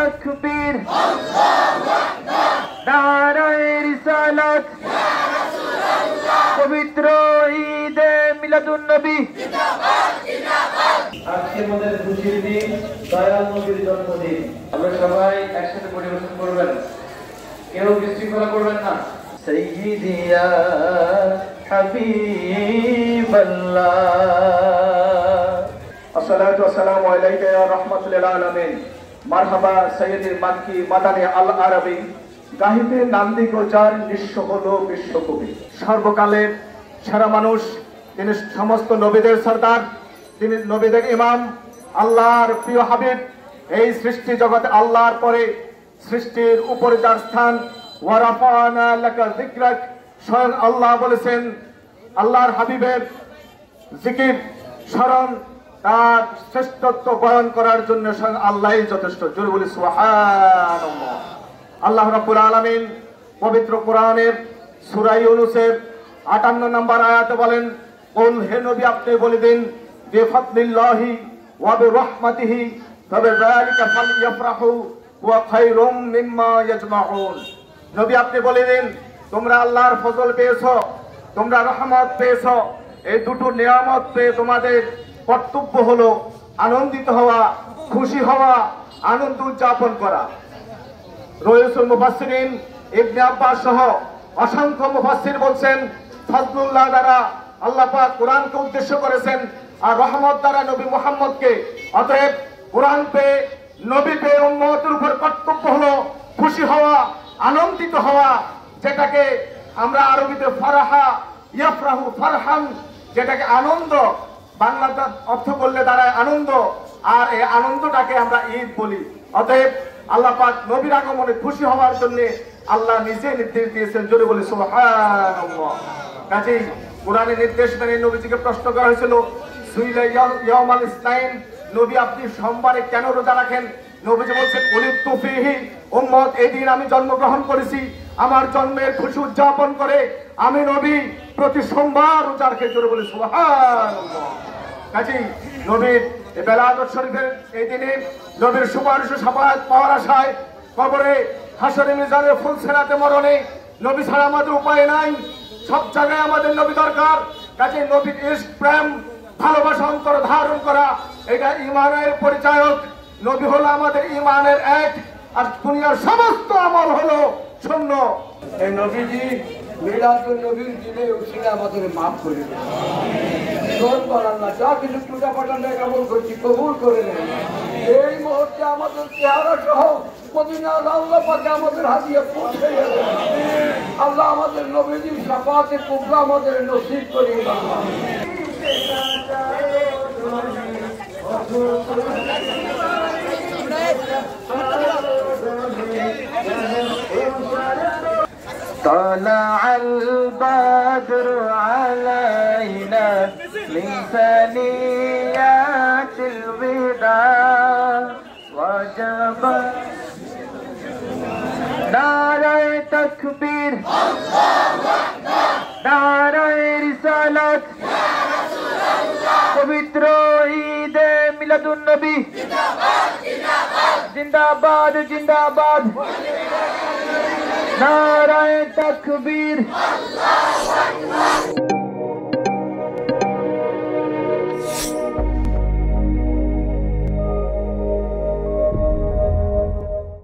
তাকবীর, নারায়ে রিসালাত, পবিত্র ঈদে মিলাদুন নবী। আজকে আমাদের খুশির দিন, দয়াল নবীর জন্মদিন। আমরা সবাই একসাথে পরিবেশন করবেন, কেউ বিশৃঙ্খলা করবেন না। সাইয়্যিদি ইয়া হাবিবাল্লাহ, আসসালাতু ওয়াসসালামু আলাইকা ইয়া রাহমাতুল লিল আলামিন। মারহাবা সাইয়্যিদি মাক্কি মাদানী আল আরবি, গাহিতে নান্দি গোজার নিঃস্ব হলো বিশ্বকবি। সর্বকালের সেরা মানুষ, তিনি সমস্ত নবীদের সরদার, তিনি নবীদের ইমাম, আল্লাহর প্রিয় হাবিব। এই সৃষ্টি জগতে আল্লাহর পরে সৃষ্টির উপরে যার স্থান, ওয়া রাফা'না লাকা যিকরাক, স্বয়ং আল্লাহ বলেছেন আল্লাহর হাবিবের জিকির স্মরণ তার শ্রেষ্ঠত্ব বয়ন করার জন্য স্বয়ং আল্লাহই যথেষ্ট। জোরে বলি সুবহানাল্লাহ। আল্লাহ রাব্বুল আলামিন পবিত্র কোরআনের সূরা ইউনূসের ৫৮ নম্বর আয়াতে বলেন, কুল হে নবী আপনি বলে দিন, বিফাদলিল্লাহি ওয়া বিরহমাতিহি ফাবিযালিকা ফালইফরাহু ওয়া খায়রুম মিম্মা ইয়াজমাউন। নবী আপনি বলে দিন, তোমরা আল্লাহর ফজল পেয়েছো, তোমরা রহমত পেয়েছো, এই দুটো নিয়ামত পেয়ে তোমাদের কর্তব্য হলো আনন্দিত হওয়া, খুশি হওয়া, আনন্দ উদযাপন করা। রইসুল মুফাসসিরিন ইবনে আব্বাস সহ অসংখ্য মুফাসসির বলছেন, ফজলুল্লাহ দ্বারা আল্লাহ পাক কোরআনকে উদ্দেশ্য করেছেন, আর রহমত দ্বারা নবী মুহাম্মদকে। অতএব কোরআন পেয়ে, নবী পেয়ে উম্মতের উপর কর্তব্য হলো খুশি হওয়া, আনন্দিত হওয়া, যেটাকে আমরা আরবিতে ফারাহা ইয়াফরাহু ফারহান, যেটাকে আনন্দ বাংলাতে অর্থ করলে দাঁড়ায় আনন্দ, আর এই আনন্দটাকে আমরা ঈদ বলি। অতএব আল্লাহ পাক নবীর আগমনে খুশি হওয়ার জন্য আল্লাহ নিজে নির্দেশ দিয়েছেন। জোরে বলি সুবহানাল্লাহ। কাজেই কোরআনের নির্দেশ মেনে নবীজিকে প্রশ্ন করা হয়েছিল, সুইলা ইয়াউমাল ইসনাইন, নবী আপনি সোমবারে কেন রোজা রাখেন? নবীজি বলছেন, উলিদতু ফীহি, উম্মত এই দিন আমি জন্মগ্রহণ করেছি, আমার জন্মের খুশি উদযাপন করে আমি নবী প্রতি সোমবার রোজা রাখি। জোরে বলি সুবহানাল্লাহ। কাজেই নবীর বেলাদত শরীফের এই দিনে নবীর সুপারিশ ও শাফাআত পাওয়ার আশায় কবরে, হাসরে, মিজানে, ফুলসিরাতে, মরণে নবী ছাড়া আমাদের উপায় নাই। সব জায়গায় আমাদের নবী দরকার। কাজেই নবীর ইশক, প্রেম, ভালোবাসা অন্তরে ধারণ করা, এটা ঈমানের পরিচায়ক। নবী হলো আমাদের ঈমানের এক, আর দুনিয়ার সমস্ত আমল হলো শূন্য। এই নবীজি মিলাদুন নবীর দিনে উসিলা আমাদের মাফ করে দেন। আল্লাহ যা কিছু টুটা পাঠানো কেমন করছি কবুল করে নেন। এই মুহূর্তে আমাদের চেহারা সহ মদিনার আল্লাহ পাকে আমাদের হাদিয়া পৌঁছে যাবে। আল্লাহ আমাদের নবীজির শাফাআতের কুবরা আমাদের নসিব করে দিন। طلع البدر علينا من ثنيات الوداع وجب নারায়ে তাকবীর, নারায়ে রিসালাত, পবিত্র ঈদে মিলাদুন নবী। জিন্দাবাদ জিন্দাবাদ, নারায়ে তাকবীর।